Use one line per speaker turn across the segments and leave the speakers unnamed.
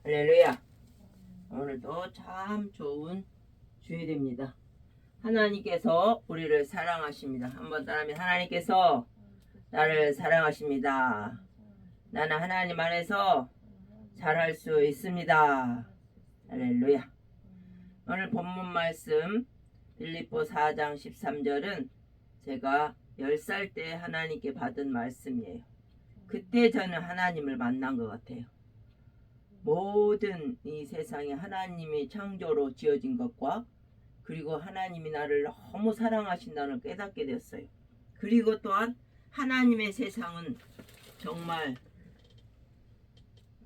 할렐루야. 오늘도 참 좋은 주일입니다. 하나님께서 우리를 사랑하십니다. 한번 따라하면 하나님께서 나를 사랑하십니다. 나는 하나님 안에서 잘할 수 있습니다. 할렐루야. 오늘 본문 말씀 빌립보 4장 13절은 제가 10살 때 하나님께 받은 말씀이에요. 그때 저는 하나님을 만난 것 같아요. 모든 이 세상에 하나님이 창조로 지어진 것과 그리고 하나님이 나를 너무 사랑하신다는 깨닫게 되었어요. 그리고 또한 하나님의 세상은 정말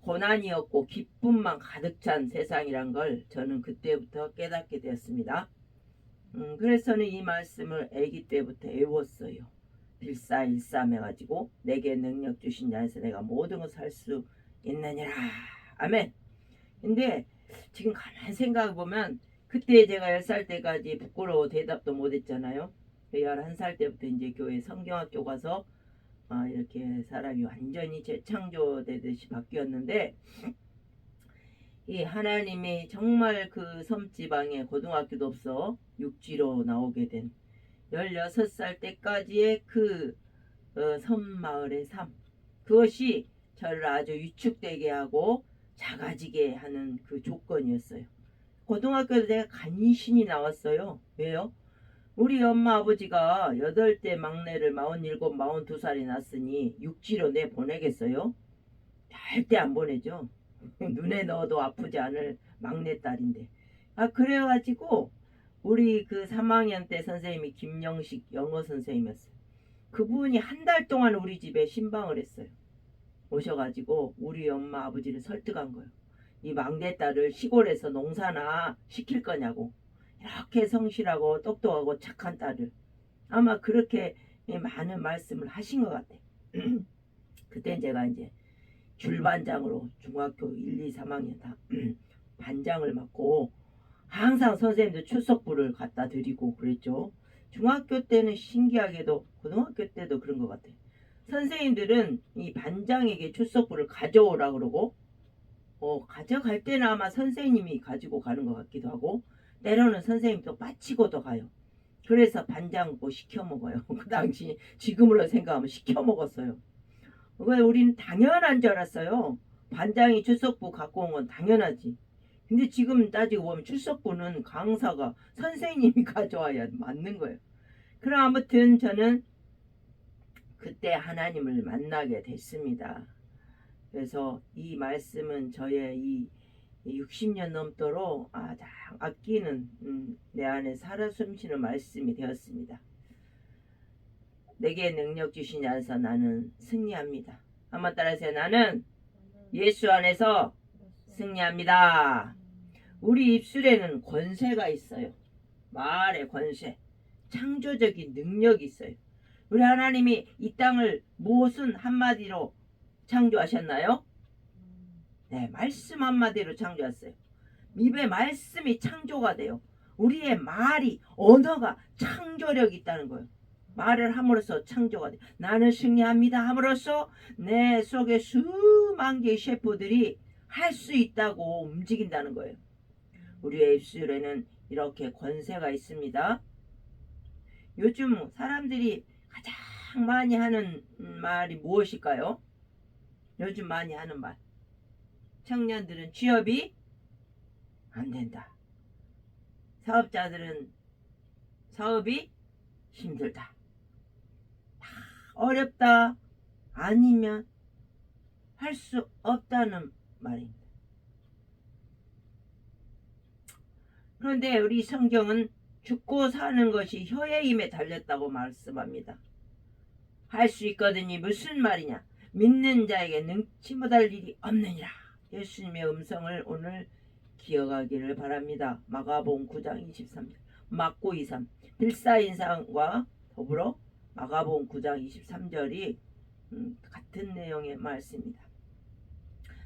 고난이었고 기쁨만 가득 찬 세상이란 걸 저는 그때부터 깨닫게 되었습니다. 그래서는 이 말씀을 아기 때부터 외웠어요. 빌사일삼 해가지고 내게 능력 주신 자에서 내가 모든 것을 할 수 있느니라. 아멘. 근데 지금 가만히 생각해보면 그때 제가 10살 때까지 부끄러워 대답도 못했잖아요. 11살 때부터 이제 교회 성경학교 가서 이렇게 사람이 완전히 재창조되듯이 바뀌었는데, 이 하나님이 정말 그 섬지방에 고등학교도 없어 육지로 나오게 된 16살 때까지의 그 섬마을의 삶, 그것이 저를 아주 위축되게 하고 작아지게 하는 그 조건이었어요. 고등학교도 내가 간신히 나왔어요. 왜요? 우리 엄마 아버지가 8대 막내를 47, 42살이 낳았으니 육지로 내 보내겠어요? 절대 안 보내죠. 눈에 넣어도 아프지 않을 막내딸인데. 그래가지고 우리 그 3학년 때 선생님이 김영식 영어 선생님이었어요. 그분이 한 달 동안 우리 집에 신방을 했어요. 오셔가지고 우리 엄마 아버지를 설득한 거예요. 이 막내딸을 시골에서 농사나 시킬 거냐고. 이렇게 성실하고 똑똑하고 착한 딸을. 아마 그렇게 많은 말씀을 하신 것 같아. 그때 제가 이제 줄반장으로 중학교 1, 2, 3학년 다 반장을 맡고 항상 선생님들 출석부를 갖다 드리고 그랬죠. 중학교 때는 신기하게도 고등학교 때도 그런 것 같아요. 선생님들은 이 반장에게 출석부를 가져오라 그러고 가져갈 때는 아마 선생님이 가지고 가는 것 같기도 하고 때로는 선생님도 빠치고도 가요. 그래서 반장 뭐 시켜 먹어요. 그 당시 지금으로 생각하면 시켜 먹었어요. 우리는 당연한 줄 알았어요. 반장이 출석부 갖고 온 건 당연하지. 근데 지금 따지고 보면 출석부는 강사가 선생님이 가져와야 맞는 거예요. 그럼 아무튼 저는 그때 하나님을 만나게 됐습니다. 그래서 이 말씀은 저의 이 60년 넘도록 아끼는 내 안에 살아 숨쉬는 말씀이 되었습니다. 내게 능력 주신 안에서 나는 승리합니다. 한번 따라하세요. 나는 예수 안에서 승리합니다. 우리 입술에는 권세가 있어요. 말의 권세, 창조적인 능력이 있어요. 우리 하나님이 이 땅을 무엇은 한마디로 창조하셨나요? 네, 말씀 한마디로 창조했어요. 입의 말씀이 창조가 돼요. 우리의 말이, 언어가 창조력이 있다는 거예요. 말을 함으로써 창조가 돼요. 나는 승리합니다 함으로써 내 속에 수만 개의 셰프들이 할 수 있다고 움직인다는 거예요. 우리의 입술에는 이렇게 권세가 있습니다. 요즘 사람들이 가장 많이 하는 말이 무엇일까요? 요즘 많이 하는 말. 청년들은 취업이 안 된다. 사업자들은 사업이 힘들다. 어렵다. 아니면 할 수 없다는 말입니다. 그런데 우리 성경은 죽고 사는 것이 혀의 힘에 달렸다고 말씀합니다. 할 수 있거든요. 무슨 말이냐? 믿는 자에게 능치 못할 일이 없느니라. 예수님의 음성을 오늘 기억하기를 바랍니다. 마가복음 9장 23절, 막고 23, 빌사인상과 더불어 마가복음 9장 23절이 같은 내용의 말씀입니다.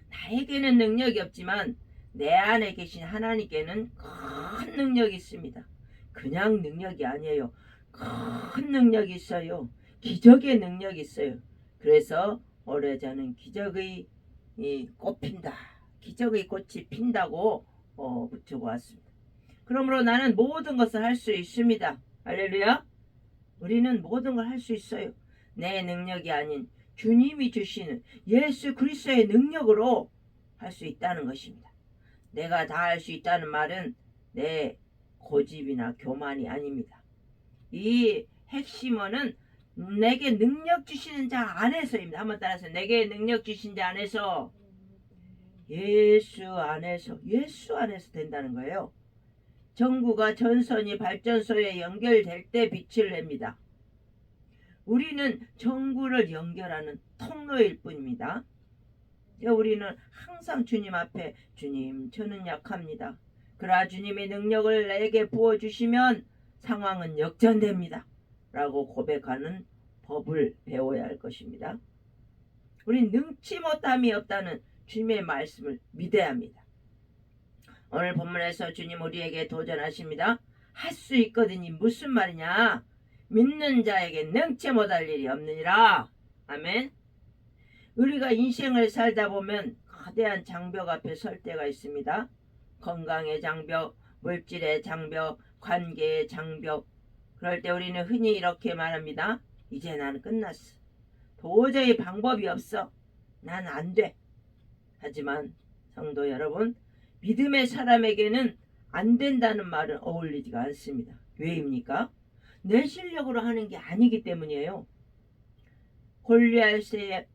나에게는 능력이 없지만 내 안에 계신 하나님께는 큰 능력이 있습니다. 그냥 능력이 아니에요. 큰 능력이 있어요. 기적의 능력이 있어요. 그래서 올해 저는 기적의 꼽힌다. 기적의 꽃이 핀다고 붙여보았습니다. 그러므로 나는 모든 것을 할 수 있습니다. 할렐루야. 우리는 모든 걸 할 수 있어요. 내 능력이 아닌 주님이 주시는 예수 그리스도의 능력으로 할 수 있다는 것입니다. 내가 다 할 수 있다는 말은 내 고집이나 교만이 아닙니다. 이 핵심어는 내게 능력 주시는 자 안에서입니다. 한번 따라서 내게 능력 주신 자 안에서, 예수 안에서 된다는 거예요. 전구가 전선이 발전소에 연결될 때 빛을 냅니다. 우리는 전구를 연결하는 통로일 뿐입니다. 우리는 항상 주님 앞에 주님 저는 약합니다. 그러나 주님의 능력을 내게 부어주시면 상황은 역전됩니다. 라고 고백하는 법을 배워야 할 것입니다. 우린 능치 못함이 없다는 주님의 말씀을 믿어야 합니다. 오늘 본문에서 주님 우리에게 도전하십니다. 할 수 있거든요. 무슨 말이냐? 믿는 자에게 능치 못할 일이 없느니라. 아멘. 우리가 인생을 살다 보면 거대한 장벽 앞에 설 때가 있습니다. 건강의 장벽, 물질의 장벽, 관계의 장벽. 그럴 때 우리는 흔히 이렇게 말합니다. 이제 나는 끝났어. 도저히 방법이 없어. 난 안 돼. 하지만 성도 여러분, 믿음의 사람에게는 안 된다는 말은 어울리지가 않습니다. 왜입니까? 내 실력으로 하는 게 아니기 때문이에요. 골리앗의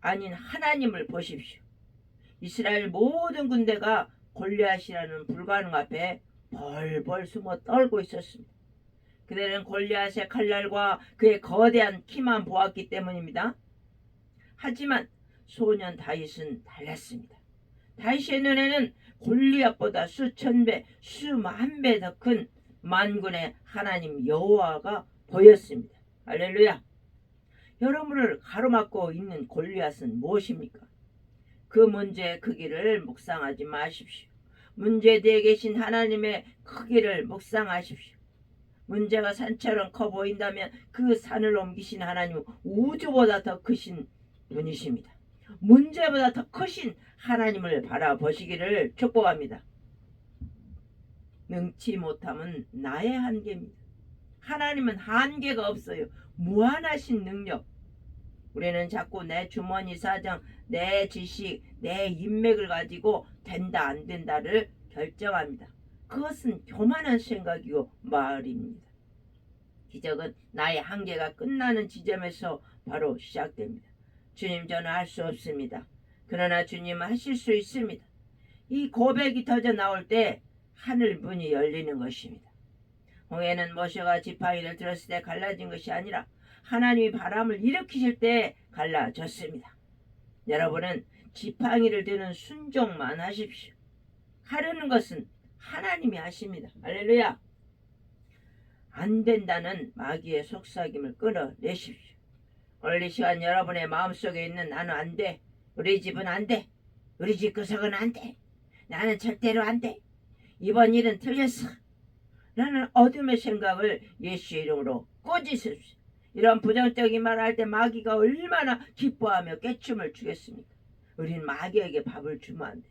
아닌 하나님을 보십시오. 이스라엘 모든 군대가 골리앗이라는 불가능 앞에 벌벌 숨어 떨고 있었습니다. 그들은 골리앗의 칼날과 그의 거대한 키만 보았기 때문입니다. 하지만 소년 다윗은 달랐습니다. 다윗의 눈에는 골리앗보다 수천 배, 수만 배 더 큰 만군의 하나님 여호와가 보였습니다. 할렐루야. 여러분을 가로막고 있는 골리앗은 무엇입니까? 그 문제의 크기를 묵상하지 마십시오. 문제 뒤에 계신 하나님의 크기를 묵상하십시오. 문제가 산처럼 커 보인다면 그 산을 옮기신 하나님은 우주보다 더 크신 분이십니다. 문제보다 더 크신 하나님을 바라보시기를 축복합니다. 능치 못함은 나의 한계입니다. 하나님은 한계가 없어요. 무한하신 능력. 우리는 자꾸 내 주머니 사정, 내 지식, 내 인맥을 가지고 된다 안 된다를 결정합니다. 그것은 교만한 생각이고 말입니다. 기적은 나의 한계가 끝나는 지점에서 바로 시작됩니다. 주님 저는 할 수 없습니다. 그러나 주님은 하실 수 있습니다. 이 고백이 터져 나올 때 하늘 문이 열리는 것입니다. 홍해는 모세가 지팡이를 들었을 때 갈라진 것이 아니라 하나님이 바람을 일으키실 때 갈라졌습니다. 여러분은 지팡이를 드는 순종만 하십시오. 하려는 것은 하나님이 하십니다. 할렐루야. 안 된다는 마귀의 속삭임을 끊어내십시오. 오늘 이 시간 여러분의 마음속에 있는 나는 안 돼. 우리 집은 안 돼. 우리 집 구석은 안 돼. 나는 절대로 안 돼. 이번 일은 틀렸어. 라는 어둠의 생각을 예수의 이름으로 꾸짖으십시오. 이런 부정적인 말을 할 때 마귀가 얼마나 기뻐하며 깨춤을 추겠습니까? 우린 마귀에게 밥을 주면 안 돼.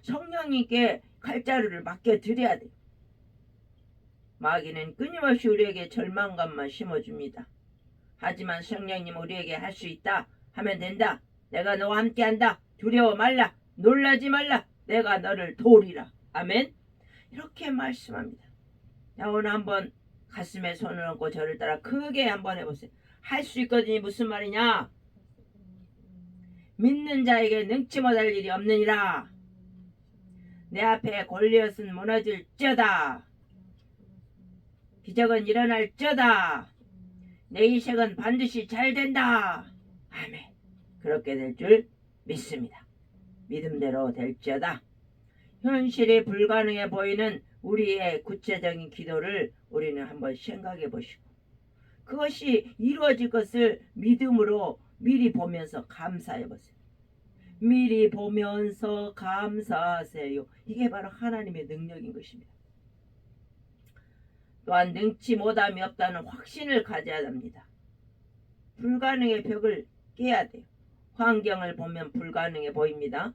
성령님께 칼자루를 맡겨드려야 돼. 마귀는 끊임없이 우리에게 절망감만 심어줍니다. 하지만 성령님 우리에게 할 수 있다 하면 된다. 내가 너와 함께한다. 두려워 말라. 놀라지 말라. 내가 너를 도우리라. 아멘. 이렇게 말씀합니다. 자, 오늘 한번 가슴에 손을 얹고 저를 따라 크게 한번 해보세요. 할 수 있거든요. 무슨 말이냐? 믿는 자에게 능치 못할 일이 없느니라. 내 앞에 골리앗은 무너질지어다. 기적은 일어날지어다. 내 인생은 반드시 잘 된다. 아멘. 그렇게 될 줄 믿습니다. 믿음대로 될지어다. 현실이 불가능해 보이는 우리의 구체적인 기도를 우리는 한번 생각해 보시고 그것이 이루어질 것을 믿음으로 미리 보면서 감사해 보세요. 미리 보면서 감사하세요. 이게 바로 하나님의 능력인 것입니다. 또한 능치 못함이 없다는 확신을 가져야 합니다. 불가능의 벽을 깨야 돼요. 환경을 보면 불가능해 보입니다.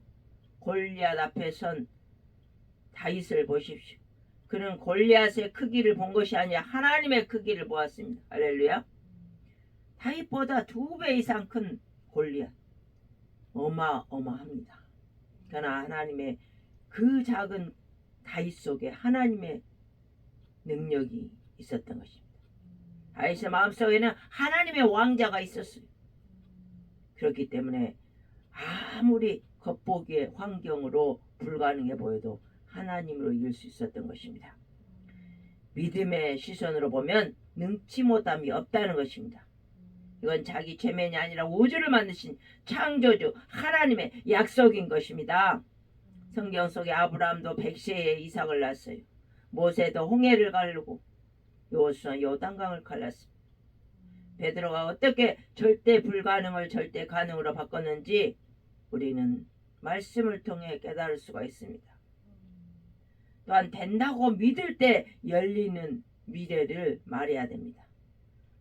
골리앗 앞에 선 다윗을 보십시오. 그는 골리앗의 크기를 본 것이 아니라 하나님의 크기를 보았습니다. 할렐루야. 다윗보다 2배 이상 큰 골리앗. 어마어마합니다. 그러나 하나님의 그 작은 다윗 속에 하나님의 능력이 있었던 것입니다. 다윗의 마음속에는 하나님의 왕자가 있었어요. 그렇기 때문에 아무리 겉보기의 환경으로 불가능해 보여도 하나님으로 이길 수 있었던 것입니다. 믿음의 시선으로 보면 능치 못함이 없다는 것입니다. 이건 자기 체면이 아니라 우주를 만드신 창조주 하나님의 약속인 것입니다. 성경 속에 아브라함도 100세에 이삭을 낳았어요. 모세도 홍해를 가르고 여호수아는 요단강을 갈랐습니다. 베드로가 어떻게 절대 불가능을 절대 가능으로 바꿨는지 우리는 말씀을 통해 깨달을 수가 있습니다. 또한 된다고 믿을 때 열리는 미래를 말해야 됩니다.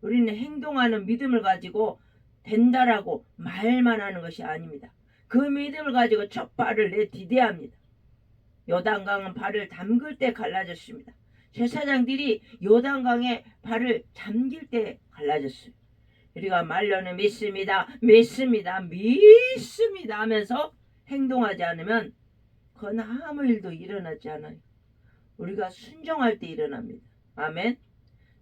우리는 행동하는 믿음을 가지고 된다라고 말만 하는 것이 아닙니다. 그 믿음을 가지고 첫 발을 내디뎌야 합니다. 요단강은 발을 담글 때 갈라졌습니다. 제사장들이 요단강에 발을 잠길 때 갈라졌어요. 우리가 말로는 믿습니다 하면서 행동하지 않으면 그건 아무 일도 일어나지 않아요. 우리가 순종할 때 일어납니다. 아멘.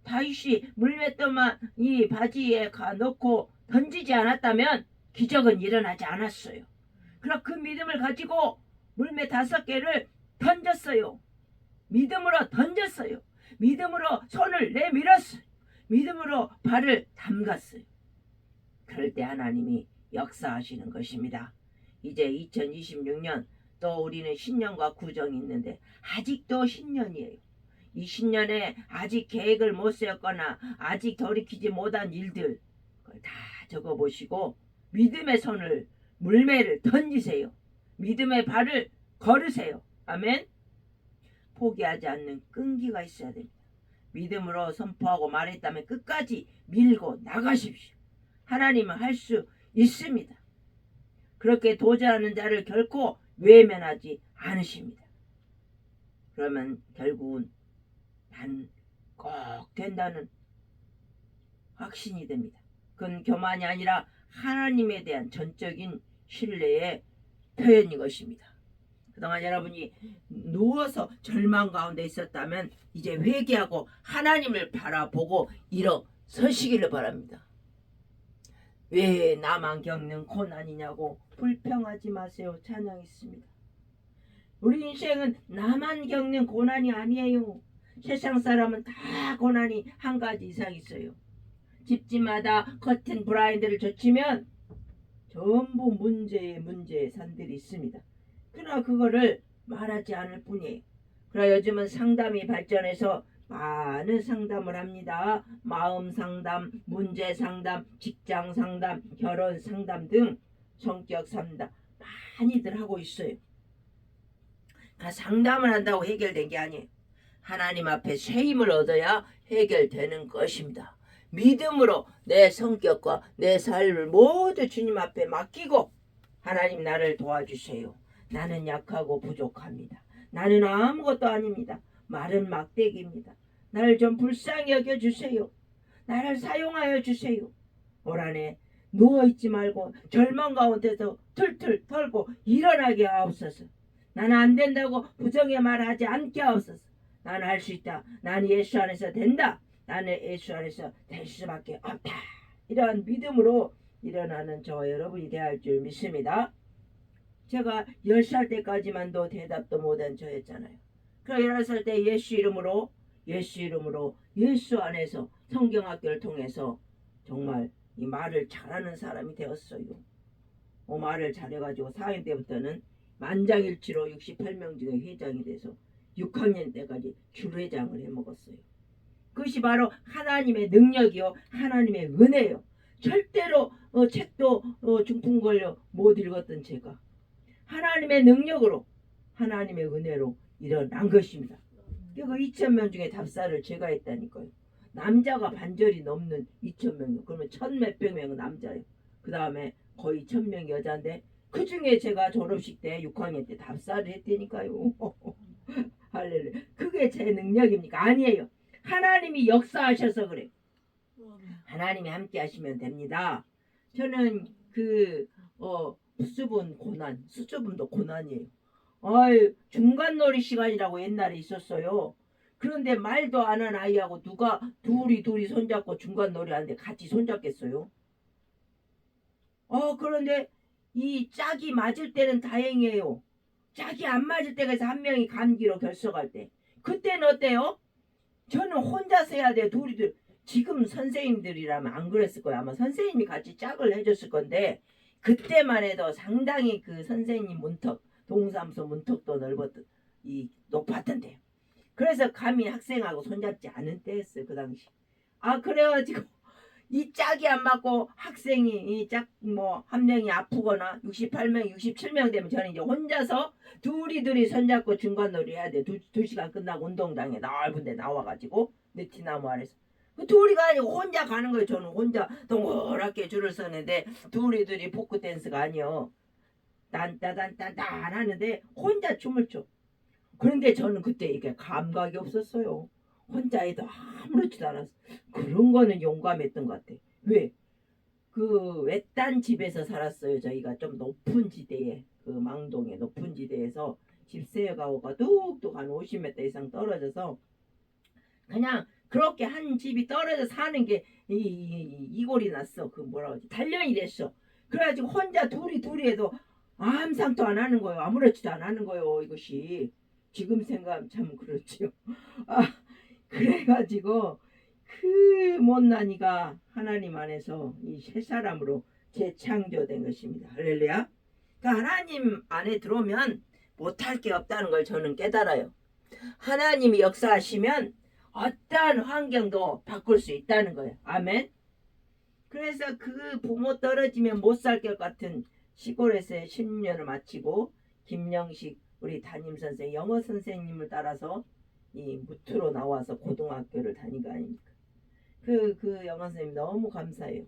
다윗이 물맷돌만 이 바지에 넣고 던지지 않았다면 기적은 일어나지 않았어요. 그러나 그 믿음을 가지고 물맷 5개를 던졌어요. 믿음으로 던졌어요. 믿음으로 손을 내밀었어요. 믿음으로 발을 담갔어요. 그럴 때 하나님이 역사하시는 것입니다. 이제 2026년 또 우리는 신년과 구정이 있는데 아직도 신년이에요. 이 신년에 아직 계획을 못 세웠거나 아직 돌이키지 못한 일들 그걸 다 적어보시고 믿음의 손을 물매를 던지세요. 믿음의 발을 걸으세요. 아멘. 포기하지 않는 끈기가 있어야 됩니다. 믿음으로 선포하고 말했다면 끝까지 밀고 나가십시오. 하나님은 할 수 있습니다. 그렇게 도전하는 자를 결코 외면하지 않으십니다. 그러면 결국은 난 꼭 된다는 확신이 됩니다. 그건 교만이 아니라 하나님에 대한 전적인 신뢰의 표현인 것입니다. 그동안 여러분이 누워서 절망 가운데 있었다면 이제 회개하고 하나님을 바라보고 일어서시기를 바랍니다. 왜 나만 겪는 고난이냐고 불평하지 마세요. 찬양 있습니다. 우리 인생은 나만 겪는 고난이 아니에요. 세상 사람은 다 고난이 한 가지 이상 있어요. 집집마다 커튼 블라인드를 젖히면 전부 문제의 산들이 있습니다. 그러나 그거를 말하지 않을 뿐이에요. 그러나 요즘은 상담이 발전해서 많은 상담을 합니다. 마음 상담, 문제 상담, 직장 상담, 결혼 상담 등 성격 상담 많이들 하고 있어요. 상담을 한다고 해결된 게 아니에요. 하나님 앞에 새 힘을 얻어야 해결되는 것입니다. 믿음으로 내 성격과 내 삶을 모두 주님 앞에 맡기고 하나님 나를 도와주세요. 나는 약하고 부족합니다. 나는 아무것도 아닙니다. 마른 막대기입니다. 나를 좀 불쌍히 여겨주세요. 나를 사용하여 주세요. 올 한해 누워있지 말고 절망 가운데서 툴툴 털고 일어나게 하옵소서. 나는 안 된다고 부정의 말하지 않게 하옵소서. 나는 할 수 있다. 나는 예수 안에서 된다. 나는 예수 안에서 될 수밖에 없다. 이러한 믿음으로 일어나는 저와 여러분이 되어야 할 줄 믿습니다. 제가 10살 때까지만도 대답도 못한 저였잖아요. 그럼 11살 때 예수 이름으로 예수 안에서 성경학교를 통해서 정말 이 말을 잘하는 사람이 되었어요. 말을 잘해가지고 4학년 때부터는 만장일치로 68명 중에 회장이 돼서 6학년 때까지 주회장을 해먹었어요. 그것이 바로 하나님의 능력이요 하나님의 은혜요. 절대로 책도 중풍 걸려 못 읽었던 제가 하나님의 능력으로 하나님의 은혜로 일어난 것입니다. 그 2,000명 중에 답사를 제가 했다니까요. 남자가 반절이 넘는 2,000명이요. 그러면 1,000몇백 명은 남자예요. 그 다음에 거의 1,000명이 여자인데 그 중에 제가 졸업식 때 6학년 때 답사를 했다니까요. 할렐루야. 그게 제 능력입니까? 아니에요. 하나님이 역사하셔서 그래요. 하나님이 함께 하시면 됩니다. 저는 수습은 고난, 수줍음도 고난이에요. 중간놀이 시간이라고 옛날에 있었어요. 그런데 말도 안 한 아이하고 누가 둘이 손잡고 중간놀이 하는데 같이 손잡겠어요? 그런데 이 짝이 맞을 때는 다행이에요. 짝이 안 맞을 때가 있어. 한 명이 감기로 결석할 때. 그때는 어때요? 저는 혼자서 해야 돼요. 둘이. 지금 선생님들이라면 안 그랬을 거예요. 아마 선생님이 같이 짝을 해줬을 건데 그때만 해도 상당히 그 선생님 문턱, 동사무소 문턱도 높았던데요. 그래서 감히 학생하고 손잡지 않은 때였어요. 그 당시. 그래가지고 이 짝이 안 맞고 학생이 이 짝 한 명이 아프거나 68명, 67명 되면 저는 이제 혼자서 둘이 손잡고 중간놀이 해야 돼. 두 시간 끝나고 운동장에 넓은 데 나와가지고 느티나무 아래서 그 둘이가 아니고 혼자 가는 거예요. 저는 혼자 동그랗게 줄을 서는데 둘이 포크 댄스가 아니요. 딴따단딴딴 하는데 혼자 춤을 춰. 그런데 저는 그때 이게 감각이 없었어요. 혼자 해도 아무렇지도 않았어. 그런 거는 용감했던 것 같아. 왜? 그 외딴 집에서 살았어요. 저희가 좀 높은 지대에, 그 망동의 높은 지대에서 집세어가고가 뚝뚝 한 50m 이상 떨어져서 그냥 그렇게 한 집이 떨어져 사는 게 이골이 났어. 그 뭐라 그러지? 단련이 됐어. 그래가지고 혼자 둘이 해도 암상도 안 하는 거예요. 아무렇지도 안 하는 거예요. 이것이 지금 생각하면 참 그렇지요. 아, 그래가지고 그 못난이가 하나님 안에서 이 새 사람으로 재창조된 것입니다. 할렐루야. 그러니까 하나님 안에 들어오면 못할 게 없다는 걸 저는 깨달아요. 하나님이 역사하시면 어떠한 환경도 바꿀 수 있다는 거예요. 아멘. 그래서 그 부모 떨어지면 못 살 것 같은 시골에서의 10년을 마치고 김영식 우리 담임선생 영어 선생님을 따라서 이 무트로 나와서 고등학교를 다닌 거 아닙니까? 그 영어 선생님 너무 감사해요.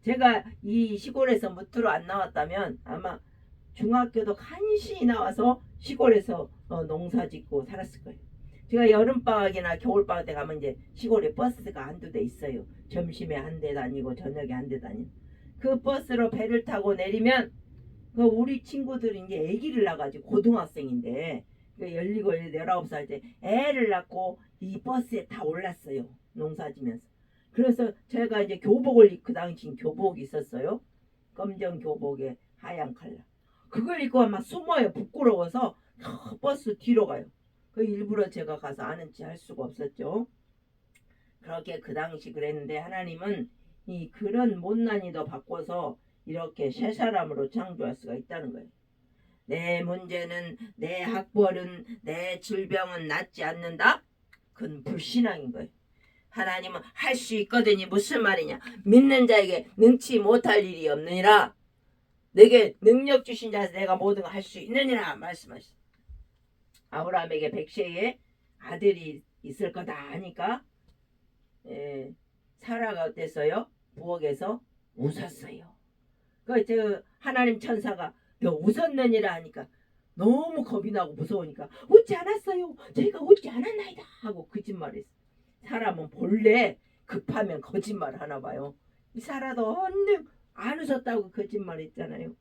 제가 이 시골에서 무트로 안 나왔다면 아마 중학교도 간신히 나와서 시골에서 농사 짓고 살았을 거예요. 제가 여름방학이나 겨울방학 때 가면 이제 시골에 버스가 한두 대 있어요. 점심에 한 대 다니고 저녁에 한 대 다니고. 그 버스로 배를 타고 내리면 우리 친구들이 이제 아기를 낳아가지고 고등학생인데 17, 19살 때 애를 낳고 이 버스에 다 올랐어요. 농사지면서. 그래서 제가 이제 교복을 그 당시 교복이 있었어요. 검정 교복에 하얀 칼라. 그걸 입고 막 숨어요. 부끄러워서 버스 뒤로 가요. 그 일부러 제가 가서 아는 체 할 수가 없었죠. 그렇게 그 당시 그랬는데 하나님은 이 그런 못난이도 바꿔서 이렇게 새 사람으로 창조할 수가 있다는 거예요. 내 문제는 내 학벌은 내 질병은 낫지 않는다? 그건 불신앙인 거예요. 하나님은 할 수 있거든요. 무슨 말이냐? 믿는 자에게 능치 못할 일이 없느니라. 내게 능력 주신 자에서 내가 모든 걸 할 수 있느니라 말씀하셨어요. 아브라함에게 백세의 아들이 있을 거다 하니까 사라가 어땠어요? 부엌에서 웃었어요. 저 하나님 천사가 너 웃었느니라 하니까 너무 겁이 나고 무서우니까 웃지 않았어요. 제가 웃지 않았나이다 하고 거짓말했어. 사람은 본래 급하면 거짓말 하나 봐요. 이 사라도 언능 안 웃었다고 거짓말했잖아요.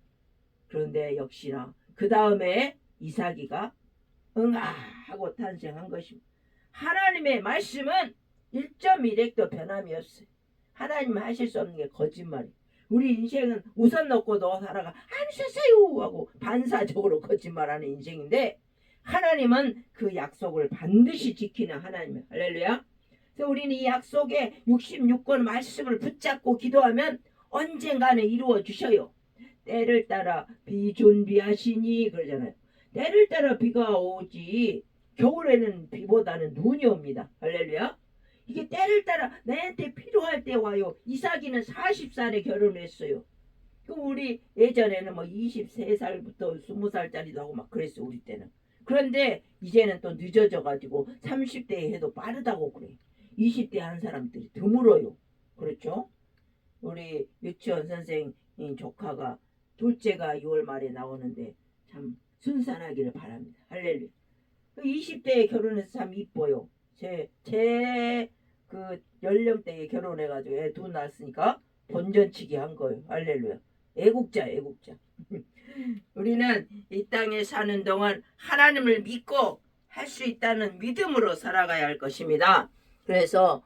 그런데 역시나 그 다음에 이삭이가 응아 하고 탄생한 것입니다. 하나님의 말씀은 1.1핵도 변함이 없어요. 하나님 하실 수 없는 게 거짓말이에요. 우리 인생은 우선 넣고도 살아가 안 웃었어요 하고 반사적으로 거짓말하는 인생인데 하나님은 그 약속을 반드시 지키는 하나님이에요. 할렐루야. 그래서 우리는 이 약속에 66권 말씀을 붙잡고 기도하면 언젠가는 이루어 주셔요. 때를 따라 비준비하시니 그러잖아요. 때를 따라 비가 오지 겨울에는 비보다는 눈이 옵니다. 할렐루야. 이게 때를 따라 나한테 필요할 때 와요. 이삭이는 40살에 결혼했어요. 그럼 우리 예전에는 23살부터 20살짜리도 하고 막 그랬어요. 우리 때는. 그런데 이제는 또 늦어져 가지고 30대에 해도 빠르다고 그래. 20대 한 사람들이 드물어요. 그렇죠? 우리 유치원 선생 조카가 둘째가 6월 말에 나오는데 참 순산하기를 바랍니다. 할렐루야. 20대에 결혼해서 참 이뻐요. 제 그 연령대에 결혼해가지고 애 둘 낳았으니까 본전치기 한 거예요. 할렐루야. 애국자. 우리는 이 땅에 사는 동안 하나님을 믿고 할 수 있다는 믿음으로 살아가야 할 것입니다. 그래서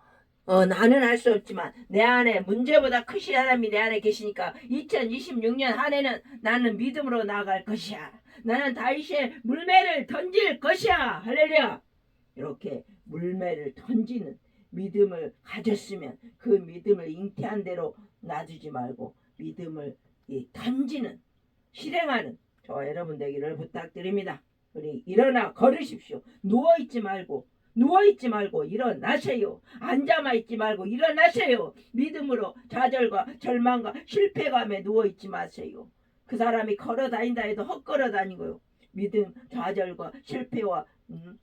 나는 할 수 없지만 내 안에 문제보다 크신 하나님이 내 안에 계시니까 2026년 한 해는 나는 믿음으로 나아갈 것이야. 나는 다윗의 물매를 던질 것이야. 할렐루야. 이렇게 물매를 던지는 믿음을 가졌으면 그 믿음을 잉태한 대로 놔두지 말고 믿음을 던지는 실행하는 저와 여러분 되기를 부탁드립니다. 우리 일어나 걸으십시오. 누워있지 말고 일어나세요. 앉아만 있지 말고 일어나세요. 믿음으로 좌절과 절망과 실패감에 누워있지 마세요. 그 사람이 걸어다닌다 해도 헛걸어 다니고요. 믿음, 좌절과 실패와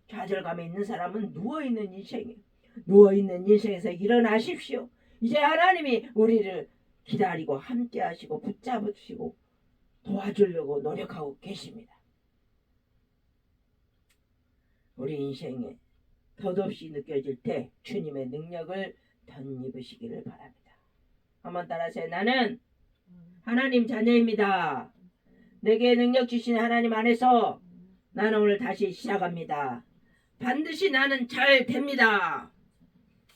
좌절감에 있는 사람은 누워있는 인생이에요. 누워있는 인생에서 일어나십시오. 이제 하나님이 우리를 기다리고 함께 하시고 붙잡으시고 도와주려고 노력하고 계십니다. 우리 인생에 덧없이 느껴질 때 주님의 능력을 덧입으시기를 바랍니다. 한번 따라하세요. 나는 하나님 자녀입니다. 내게 능력 주신 하나님 안에서 나는 오늘 다시 시작합니다. 반드시 나는 잘 됩니다.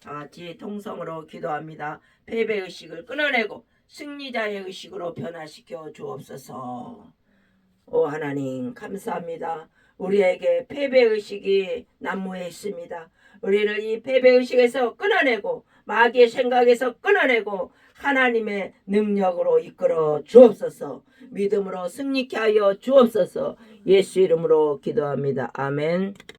같이 통성으로 기도합니다. 패배의식을 끊어내고 승리자의 의식으로 변화시켜 주옵소서. 오 하나님 감사합니다. 우리에게 패배의식이 난무해 있습니다. 우리를 이 패배의식에서 끊어내고 마귀의 생각에서 끊어내고 하나님의 능력으로 이끌어 주옵소서. 믿음으로 승리케 하여 주옵소서. 예수 이름으로 기도합니다. 아멘.